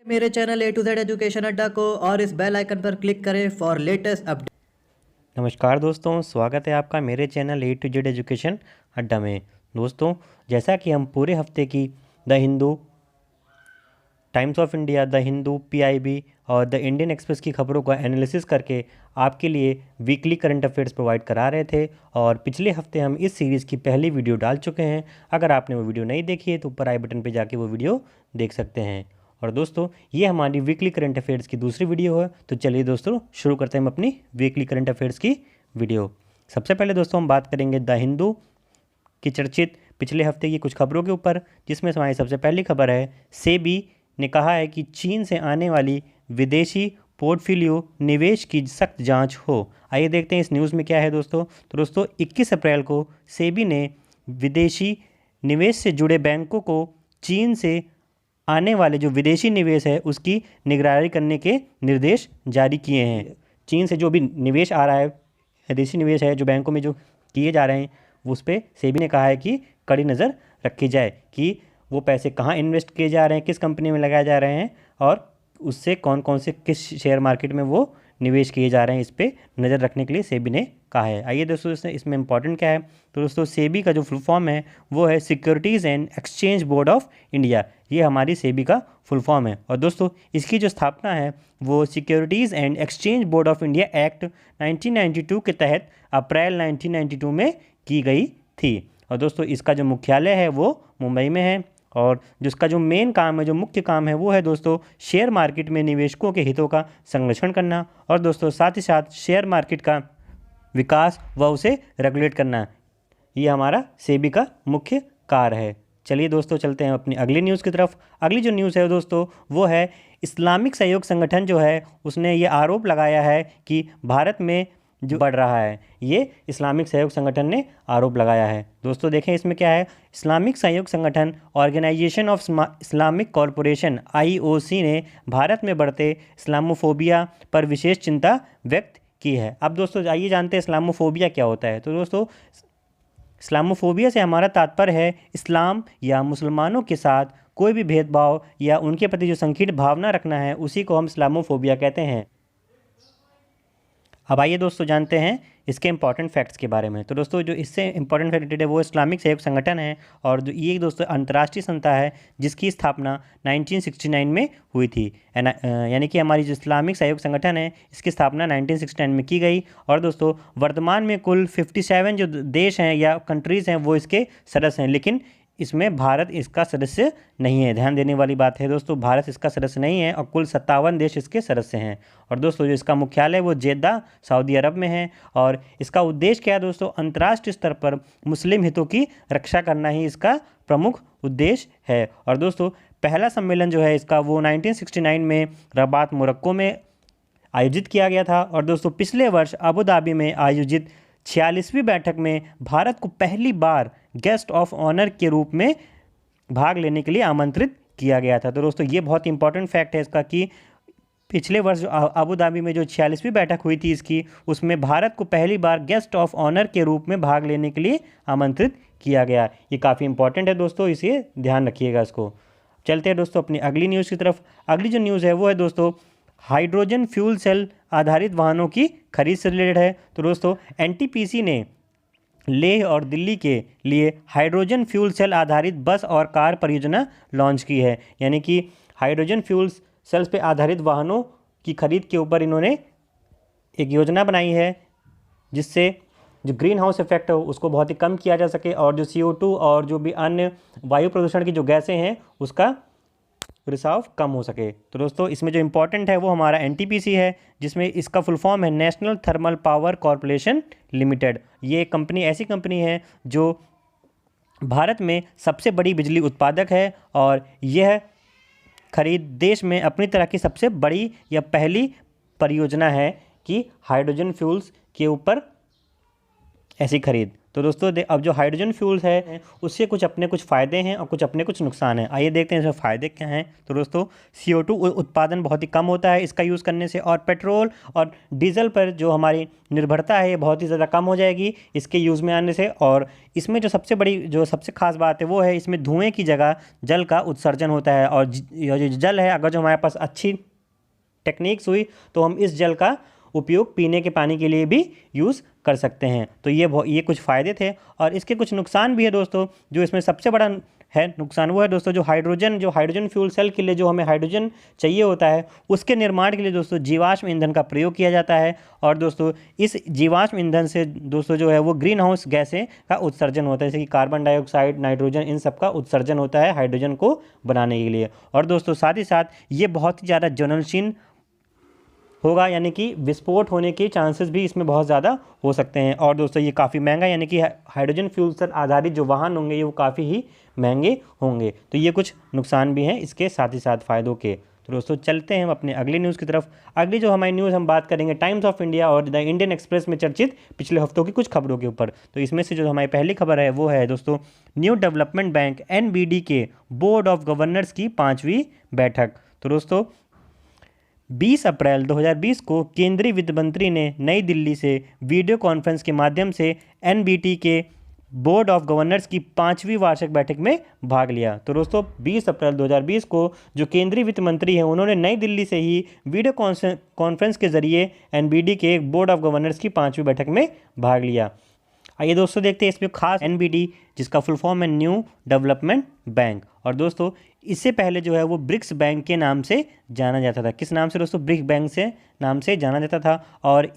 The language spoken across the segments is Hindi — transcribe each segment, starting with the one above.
मेरे channel A to Z education अड्डा को और इस बेल आइकन पर क्लिक करें फॉर लेटेस्ट अपडेट। नमस्कार दोस्तों, स्वागत है आपका मेरे channel A to Z education अड्डा में। दोस्तों, जैसा कि हम पूरे हफ्ते की the Hindu, times of India, the Hindu, PIB और द इंडियन एक्सप्रेस की खबरों का एनालिसिस करके आपके लिए वीकली करंट अफेयर्स प्रोवाइड करा रहे थे और पिछले हफ्ते हम इस सीरीज़ की पहली वीडियो डाल चुके हैं। अगर आपने वो वीडियो नहीं देखी है तो ऊपर आई बटन पर जाके वो वीडियो देख सकते हैं। और दोस्तों, ये हमारी वीकली करंट अफेयर्स की दूसरी वीडियो है। तो चलिए दोस्तों, शुरू करते हैं हम अपनी वीकली करंट अफेयर्स की वीडियो। सबसे पहले दोस्तों हम बात करेंगे द हिंदू की चर्चित पिछले हफ्ते की कुछ खबरों के ऊपर, जिसमें से हमारी सबसे पहली खबर है सेबी ने कहा है कि चीन से आने वाली विदेशी पोर्टफोलियो निवेश की सख्त जांच हो। आइए देखते हैं इस न्यूज़ में क्या है दोस्तों। तो दोस्तों, 21 अप्रैल को सेबी ने विदेशी निवेश से जुड़े बैंकों को चीन से आने वाले जो विदेशी निवेश है उसकी निगरानी करने के निर्देश जारी किए हैं। चीन से जो भी निवेश आ रहा है, विदेशी निवेश है जो बैंकों में जो किए जा रहे हैं, उस पर सेबी ने कहा है कि कड़ी नज़र रखी जाए कि वो पैसे कहाँ इन्वेस्ट किए जा रहे हैं, किस कंपनी में लगाए जा रहे हैं और उससे कौन कौन से किस शेयर मार्केट में वो निवेश किए जा रहे हैं, इस पर नज़र रखने के लिए सेबी ने कहा है। आइए दोस्तों, इसमें इंपॉर्टेंट क्या है। तो दोस्तों, सेबी का जो फुल फॉर्म है वो है securities and exchange board of India. ये हमारी सेबी का फुल फॉर्म है। और दोस्तों, इसकी जो स्थापना है वो securities and exchange board of India act 1992 के तहत अप्रैल 1992 में की गई थी। और दोस्तों, इसका जो मुख्यालय है वो मुंबई में है और जिसका जो मेन काम है, जो मुख्य काम है वो है दोस्तों शेयर मार्केट में निवेशकों के हितों का संरक्षण करना और दोस्तों साथ ही साथ शेयर मार्केट का विकास व उसे रेगुलेट करना। ये हमारा सेबी का मुख्य कार्य है। चलिए दोस्तों, चलते हैं अपनी अगली न्यूज़ की तरफ। अगली जो न्यूज़ है दोस्तों वो है इस्लामिक सहयोग संगठन जो है उसने ये आरोप लगाया है कि भारत में जो बढ़ रहा है, ये इस्लामिक सहयोग संगठन ने आरोप लगाया है। दोस्तों देखें इसमें क्या है। इस्लामिक सहयोग संगठन organisation of Islamic corporation IOC ने भारत में बढ़ते इस्लामोफोबिया पर विशेष चिंता व्यक्त की है। अब दोस्तों आइए जानते हैं इस्लामोफोबिया क्या होता है। तो दोस्तों, इस्लामोफोबिया से हमारा तात्पर्य है इस्लाम या मुसलमानों के साथ कोई भी भेदभाव या उनके प्रति जो संकीर्ण भावना रखना है, उसी को हम इस्लामोफोबिया कहते हैं। अब आइए दोस्तों जानते हैं इसके इंपॉर्टेंट फैक्ट्स के बारे में। तो दोस्तों, जो इससे इंपॉर्टेंट फैक्ट है वो इस्लामिक सहयोग संगठन है और जो ये दोस्तों अंतर्राष्ट्रीय संस्था है जिसकी स्थापना 1969 में हुई थी। यानी कि हमारी जो इस्लामिक सहयोग संगठन है इसकी स्थापना 1969 में की गई। और दोस्तों, वर्तमान में कुल 57 जो देश हैं या कंट्रीज़ हैं वो इसके सदस्य हैं, लेकिन इसमें भारत इसका सदस्य नहीं है। ध्यान देने वाली बात है दोस्तों, भारत इसका सदस्य नहीं है और कुल 57 देश इसके सदस्य हैं। और दोस्तों, जो इसका मुख्यालय वो जेद्दा सऊदी अरब में है और इसका उद्देश्य क्या है दोस्तों, अंतर्राष्ट्रीय स्तर पर मुस्लिम हितों की रक्षा करना ही इसका प्रमुख उद्देश्य है। और दोस्तों, पहला सम्मेलन जो है इसका वो 1969 में रबात मोरक्को में आयोजित किया गया था। और दोस्तों, पिछले वर्ष अबू धाबी में आयोजित 46वीं बैठक में भारत को पहली बार गेस्ट ऑफ ऑनर के रूप में भाग लेने के लिए आमंत्रित किया गया था। तो दोस्तों, ये बहुत इंपॉर्टेंट फैक्ट है इसका कि पिछले वर्ष अबू धाबी में जो 46वीं बैठक हुई थी इसकी, उसमें भारत को पहली बार गेस्ट ऑफ ऑनर के रूप में भाग लेने के लिए आमंत्रित किया गया। ये काफ़ी इंपॉर्टेंट है दोस्तों, इसे ध्यान रखिएगा इसको। चलते हैं दोस्तों अपनी अगली न्यूज़ की तरफ। अगली जो न्यूज़ है वो है दोस्तों हाइड्रोजन फ्यूल सेल आधारित वाहनों की खरीद से रिलेटेड है। तो दोस्तों, NTPC ने लेह और दिल्ली के लिए हाइड्रोजन फ्यूल सेल आधारित बस और कार परियोजना लॉन्च की है। यानी कि हाइड्रोजन फ्यूल सेल्स पे आधारित वाहनों की खरीद के ऊपर इन्होंने एक योजना बनाई है जिससे जो ग्रीन हाउस इफेक्ट है उसको बहुत ही कम किया जा सके और जो CO2 और जो भी अन्य वायु प्रदूषण की जो गैसें हैं उसका रिसाव कम हो सके। तो दोस्तों, इसमें जो इंपॉर्टेंट है वो हमारा NTPC है, जिसमें इसका फुल फॉर्म है national thermal power corporation limited. ये कंपनी ऐसी कंपनी है जो भारत में सबसे बड़ी बिजली उत्पादक है और यह खरीद देश में अपनी तरह की सबसे बड़ी या पहली परियोजना है कि हाइड्रोजन फ्यूल्स के ऊपर ऐसी खरीद। तो दोस्तों अब जो हाइड्रोजन फ्यूल्स है उससे कुछ अपने कुछ फ़ायदे हैं और कुछ अपने कुछ नुकसान हैं। आइए देखते हैं इसमें फ़ायदे क्या हैं। तो दोस्तों CO2 उत्पादन बहुत ही कम होता है इसका यूज़ करने से, और पेट्रोल और डीजल पर जो हमारी निर्भरता है ये बहुत ही ज़्यादा कम हो जाएगी इसके यूज़ में आने से। और इसमें जो सबसे खास बात है वो है इसमें धुएँ की जगह जल का उत्सर्जन होता है, और जो जल है अगर जो हमारे पास अच्छी टेक्निक्स हुई तो हम इस जल का उपयोग पीने के पानी के लिए भी यूज़ कर सकते हैं। तो ये कुछ फ़ायदे थे, और इसके कुछ नुकसान भी है दोस्तों। जो इसमें सबसे बड़ा है नुकसान वो है दोस्तों जो हाइड्रोजन फ्यूल सेल के लिए जो हमें हाइड्रोजन चाहिए होता है उसके निर्माण के लिए दोस्तों जीवाश्म ईंधन का प्रयोग किया जाता है। और दोस्तों इस जीवाश्म ईंधन से दोस्तों जो है वो ग्रीन हाउस गैसें का उत्सर्जन होता है, जैसे कि कार्बन डाइऑक्साइड, नाइट्रोजन, इन सब का उत्सर्जन होता है हाइड्रोजन को बनाने के लिए। और दोस्तों साथ ही साथ ये बहुत ही ज़्यादा ज्वलनशील होगा, यानी कि विस्फोट होने के चांसेस भी इसमें बहुत ज़्यादा हो सकते हैं। और दोस्तों ये काफ़ी महंगा, यानी कि हाइड्रोजन फ्यूल सेल आधारित जो वाहन होंगे ये वो काफ़ी ही महंगे होंगे। तो ये कुछ नुकसान भी हैं इसके साथ ही साथ फ़ायदों के। तो दोस्तों चलते हैं हम अपने अगली न्यूज़ की तरफ। अगली जो हमारी न्यूज़ हम बात करेंगे टाइम्स ऑफ इंडिया और द इंडियन एक्सप्रेस में चर्चित पिछले हफ्तों की कुछ खबरों के ऊपर। तो इसमें से जो हमारी पहली खबर है वो है दोस्तों न्यू डेवलपमेंट बैंक NBD के बोर्ड ऑफ गवर्नर्स की 5वीं बैठक। तो दोस्तों 20 अप्रैल 2020 को केंद्रीय वित्त मंत्री ने नई दिल्ली से वीडियो कॉन्फ्रेंस के माध्यम से NBT के बोर्ड ऑफ गवर्नर्स की 5वीं वार्षिक बैठक में भाग लिया। तो दोस्तों 20 अप्रैल 2020 को जो केंद्रीय वित्त मंत्री हैं उन्होंने नई दिल्ली से ही वीडियो कॉन्फ्रेंस के जरिए NBD के बोर्ड ऑफ गवर्नर्स की 5वीं बैठक में भाग लिया। आइए दोस्तों देखते हैं इसमें खास NBD जिसका फुल फॉर्म है न्यू डेवलपमेंट बैंक। और दोस्तों इससे पहले जो है वो ब्रिक्स बैंक के नाम से जाना जाता था। किस नाम से दोस्तों? ब्रिक्स बैंक से नाम से जाना जाता था। और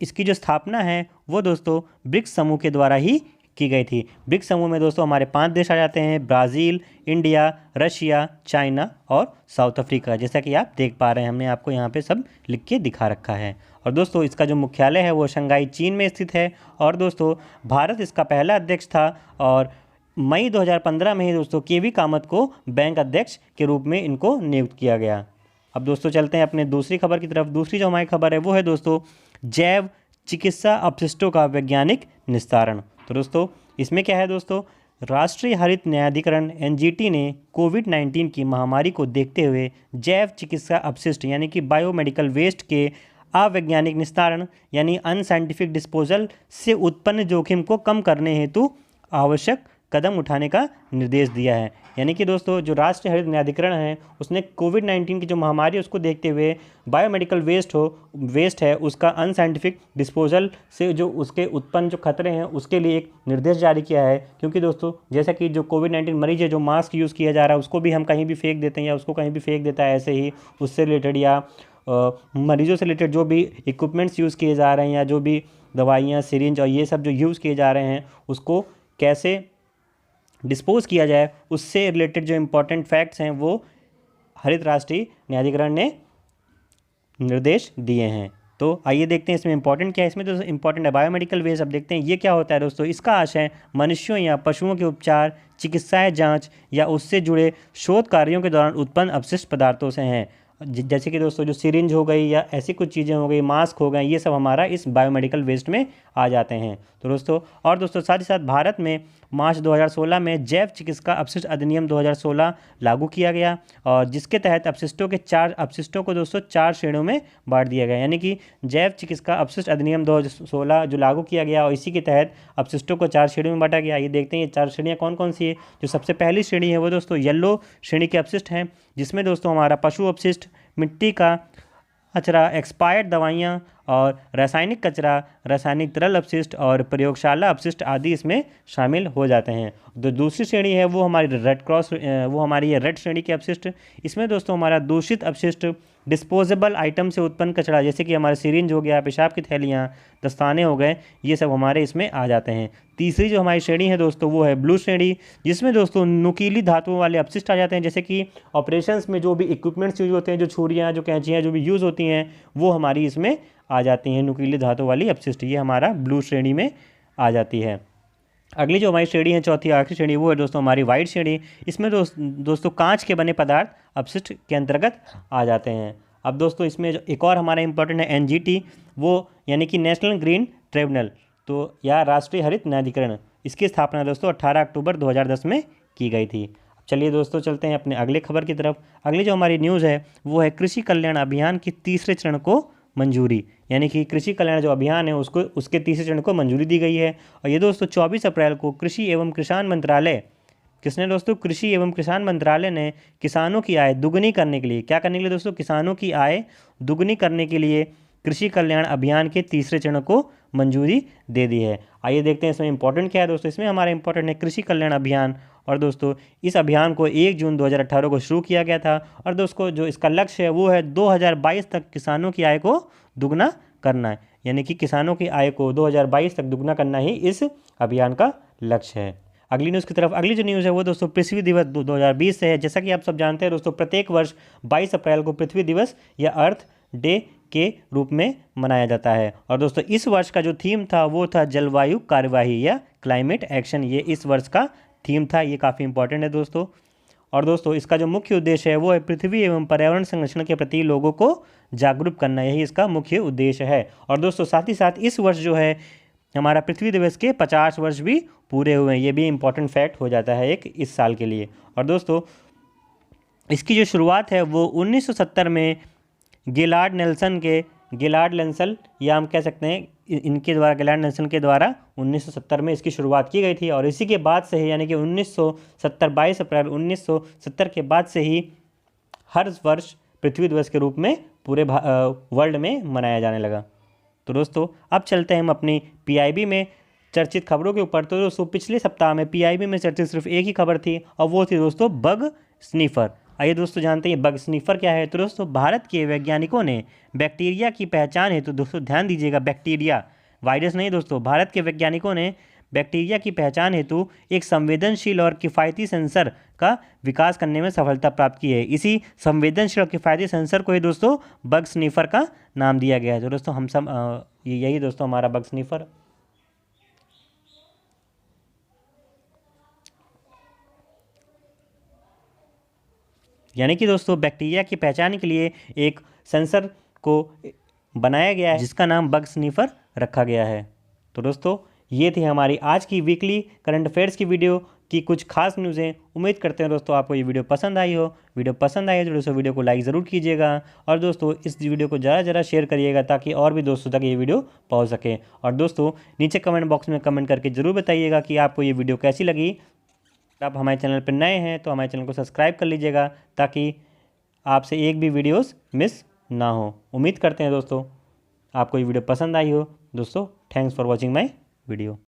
इसकी जो स्थापना है वो दोस्तों ब्रिक्स समूह के द्वारा ही की गई थी। ब्रिक्स समूह में दोस्तों हमारे 5 देश आ जाते हैं, ब्राज़ील, इंडिया, रशिया, चाइना और साउथ अफ्रीका। जैसा कि आप देख पा रहे हैं हमने आपको यहाँ पे सब लिख के दिखा रखा है। और दोस्तों इसका जो मुख्यालय है वो शंघाई चीन में स्थित है। और दोस्तों भारत इसका पहला अध्यक्ष था, और मई 2015 में ही दोस्तों KV कामत को बैंक अध्यक्ष के रूप में इनको नियुक्त किया गया। अब दोस्तों चलते हैं अपने दूसरी खबर की तरफ। दूसरी जो हमारी खबर है वो है दोस्तों जैव चिकित्सा अपशिष्टों का वैज्ञानिक निस्तारण। तो दोस्तों इसमें क्या है दोस्तों, राष्ट्रीय हरित न्यायाधिकरण NGT ने कोविड-19 की महामारी को देखते हुए जैव चिकित्सा अपशिष्ट यानी कि बायोमेडिकल वेस्ट के अवैज्ञानिक निस्तारण यानी अनसाइंटिफिक डिस्पोजल से उत्पन्न जोखिम को कम करने हेतु आवश्यक कदम उठाने का निर्देश दिया है। यानी कि दोस्तों जो राष्ट्रीय हरित न्यायाधिकरण है उसने कोविड-19 की जो महामारी है उसको देखते हुए बायोमेडिकल वेस्ट है उसका अनसाइंटिफिक डिस्पोजल से जो उसके उत्पन्न जो खतरे हैं उसके लिए एक निर्देश जारी किया है। क्योंकि दोस्तों जैसा कि जो कोविड-19 मरीज है जो मास्क यूज़ किया जा रहा है उसको भी हम कहीं भी फेंक देते हैं या उसको कहीं भी फेंक देता है ऐसे ही, उससे रिलेटेड या मरीजों से रिलेटेड जो भी इक्विपमेंट्स यूज़ किए जा रहे हैं या जो भी दवाइयाँ, सिरिंज और ये सब जो यूज़ किए जा रहे हैं उसको कैसे डिस्पोज किया जाए, उससे रिलेटेड जो इम्पोर्टेंट फैक्ट्स हैं वो हरित राष्ट्रीय न्यायाधिकरण ने निर्देश दिए हैं। तो आइए देखते हैं इसमें इंपॉर्टेंट क्या है। इसमें तो इंपॉर्टेंट है बायोमेडिकल वेस्ट। अब देखते हैं ये क्या होता है दोस्तों। इसका आशय मनुष्यों या पशुओं के उपचार, चिकित्साएं, जांच या उससे जुड़े शोध कार्यों के दौरान उत्पन्न अपशिष्ट पदार्थों से हैं। जैसे कि दोस्तों जो सिरिंज हो गई या ऐसी कुछ चीज़ें हो गई, मास्क हो गए, ये सब हमारा इस बायोमेडिकल वेस्ट में आ जाते हैं। तो दोस्तों साथ ही साथ भारत में मार्च 2016 में जैव चिकित्सा अपशिष्ट अधिनियम 2016 लागू किया गया, और जिसके तहत अपशिष्टों को दोस्तों 4 श्रेणियों में बांट दिया गया। यानी कि जैव चिकित्सा अपशिष्ट अधिनियम 2016 जो लागू किया गया और इसी के तहत अपशिष्टों को 4 श्रेणियों में बांटा गया। ये देखते हैं ये 4 श्रेणियाँ कौन कौन सी है। जो सबसे पहली श्रेणी है वो दोस्तों येलो श्रेणी के अपशिष्ट हैं, जिसमें दोस्तों हमारा पशु अपशिष्ट, मिट्टी का कचरा, एक्सपायर्ड दवाइयाँ और रासायनिक कचरा, रासायनिक तरल अपशिष्ट और प्रयोगशाला अपशिष्ट आदि इसमें शामिल हो जाते हैं। तो दूसरी श्रेणी है वो हमारी रेड श्रेणी के अपशिष्ट। इसमें दोस्तों हमारा दूषित अपशिष्ट, डिस्पोजेबल आइटम से उत्पन्न कचरा जैसे कि हमारे सिरिंज हो गया, पेशाब की थैलियाँ, दस्ताने हो गए, ये सब हमारे इसमें आ जाते हैं। तीसरी जो हमारी श्रेणी है दोस्तों वो है ब्लू श्रेणी, जिसमें दोस्तों नुकीली धातुओं वाले अपशिष्ट आ जाते हैं। जैसे कि ऑपरेशंस में जो भी इक्विपमेंट्स यूज होते हैं, जो छुरियाँ, जो कैंचियाँ जो भी यूज़ होती हैं वो हमारी इसमें आ जाती हैं। नुकीली धातु वाली अपशिष्ट ये हमारा ब्लू श्रेणी में आ जाती है। अगली जो हमारी श्रेणी है, चौथी आखिरी श्रेणी, वो है दोस्तों हमारी वाइट श्रेणी। इसमें दोस्तों कांच के बने पदार्थ अपशिष्ट के अंतर्गत आ जाते हैं। अब दोस्तों इसमें जो एक और हमारा इंपॉर्टेंट है NGT, वो यानी कि नेशनल ग्रीन ट्रिब्यूनल। तो या राष्ट्रीय हरित न्यायाधिकरण, इसकी स्थापना दोस्तों 18 अक्टूबर 2010 में की गई थी। चलिए दोस्तों चलते हैं अपने अगले खबर की तरफ। अगली जो हमारी न्यूज़ है वो है कृषि कल्याण अभियान की तीसरे चरण को मंजूरी, यानी कि कृषि कल्याण जो अभियान है उसके तीसरे चरण को मंजूरी दी गई है। और ये दोस्तों 24 अप्रैल को कृषि एवं किसान मंत्रालय, किसने दोस्तों, कृषि एवं किसान मंत्रालय ने किसानों की आय दुगनी करने के लिए, क्या करने के लिए दोस्तों, किसानों की आय दुगनी करने के लिए कृषि कल्याण अभियान के तीसरे चरण को मंजूरी दे दी है। आइए देखते हैं इसमें इंपॉर्टेंट क्या है दोस्तों। इसमें हमारा इंपॉर्टेंट है कृषि कल्याण अभियान। और दोस्तों इस अभियान को 1 जून 2018 को शुरू किया गया था। और दोस्तों जो इसका लक्ष्य है वो है 2022 तक किसानों की आय को दुगना करना है, यानी कि किसानों की आय को 2022 तक दुगना करना ही इस अभियान का लक्ष्य है। अगली न्यूज़ की तरफ। अगली जो न्यूज़ है वो दोस्तों पृथ्वी दिवस 2020 से है। जैसा कि आप सब जानते हैं दोस्तों, प्रत्येक वर्ष 22 अप्रैल को पृथ्वी दिवस या अर्थ डे के रूप में मनाया जाता है। और दोस्तों इस वर्ष का जो थीम था वो था जलवायु कार्यवाही या क्लाइमेट एक्शन, ये इस वर्ष का थीम था। ये काफ़ी इंपॉर्टेंट है दोस्तों। और दोस्तों इसका जो मुख्य उद्देश्य है वो है पृथ्वी एवं पर्यावरण संरक्षण के प्रति लोगों को जागरूक करना, यही इसका मुख्य उद्देश्य है। और दोस्तों साथ ही साथ इस वर्ष जो है हमारा पृथ्वी दिवस के 50 वर्ष भी पूरे हुए हैं। ये भी इंपॉर्टेंट फैक्ट हो जाता है एक इस साल के लिए। और दोस्तों इसकी जो शुरुआत है वो 1970 में गिलार्ड नेल्सन या हम कह सकते हैं इनके द्वारा, गिलार्ड नेल्सन के द्वारा 1970 में इसकी शुरुआत की गई थी। और इसी के बाद से ही, यानी कि 1970 22 अप्रैल 1970 के बाद से ही हर वर्ष पृथ्वी दिवस के रूप में पूरे वर्ल्ड में मनाया जाने लगा। तो दोस्तों अब चलते हैं हम अपनी पीआईबी में चर्चित खबरों के ऊपर। तो दोस्तों पिछले सप्ताह में पीआईबी में चर्चित सिर्फ एक ही खबर थी और वो थी दोस्तों बग स्नीफर। आइए दोस्तों जानते हैं बग स्नीफर क्या है। तो दोस्तों भारत के वैज्ञानिकों ने बैक्टीरिया की पहचान हेतु, दोस्तों ध्यान दीजिएगा, बैक्टीरिया, वायरस नहीं दोस्तों, भारत के वैज्ञानिकों ने बैक्टीरिया की पहचान हेतु एक संवेदनशील और किफ़ायती सेंसर का विकास करने में सफलता प्राप्त की है। इसी संवेदनशील और किफ़ायती सेंसर को ही दोस्तों बग स्नीफर का नाम दिया गया है। तो दोस्तों हम सब यही दोस्तों हमारा बग स्नीफर। यानी कि दोस्तों बैक्टीरिया की पहचान के लिए एक सेंसर को बनाया गया है जिसका नाम बग स्नीफर रखा गया है। तो दोस्तों ये थी हमारी आज की वीकली करंट अफेयर्स की वीडियो की कुछ खास न्यूज़ें। उम्मीद करते हैं दोस्तों आपको ये वीडियो पसंद आई हो। वीडियो पसंद आई है तो दोस्तों वीडियो को लाइक ज़रूर कीजिएगा। और दोस्तों इस वीडियो को ज़्यादा शेयर करिएगा ताकि और भी दोस्तों तक ये वीडियो पहुँच सके। और दोस्तों नीचे कमेंट बॉक्स में कमेंट करके ज़रूर बताइएगा कि आपको ये वीडियो कैसी लगी। आप हमारे चैनल पर नए हैं तो हमारे चैनल को सब्सक्राइब कर लीजिएगा ताकि आपसे एक भी वीडियोस मिस ना हो। उम्मीद करते हैं दोस्तों आपको ये वीडियो पसंद आई हो। दोस्तों thanks for watching my video.